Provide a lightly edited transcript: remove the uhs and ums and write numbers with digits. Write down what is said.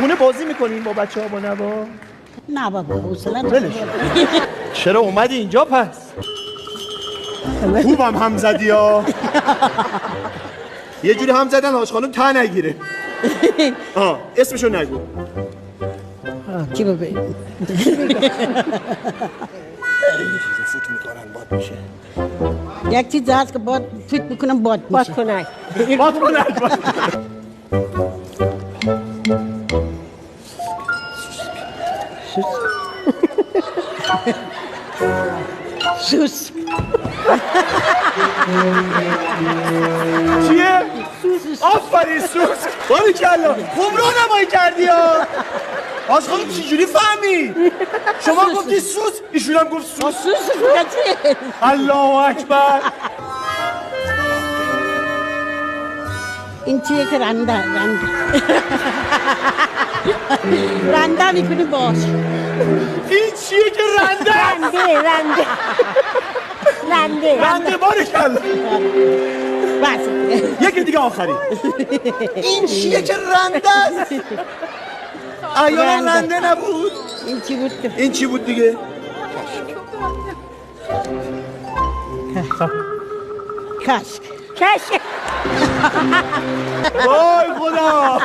خونه بازی میکنین با بچه ها با نوا؟ نه بابا حوصله ولش چرا اومدی اینجا پس؟ خوبم هم زدی ها. یه جوری هم زدن حاج خانم ته نگیره. اسمشو نگو. چی بگوی؟ فوت میکنن باد میشه. یک چیز هست که باد فوت میکنم باد میشه. باد کنن. سوس. چیه؟ آفرین سوس. باریکلا. خوب راهنمایی کردی ها. حاج خانم چجوری فهمی؟ شما گفتی سوس، ایشون هم گفت سوس. سوس صورتی. الله اکبر. این چیه که رنده رنده میکنی باش. این چیه که رنده؟ رنده باریکلا. بس یکی دیگه آخری. این چیه که رنده است؟ ایالا رنده نبود. این چی بود؟ این چی بود دیگه؟ کشک. وای خدا.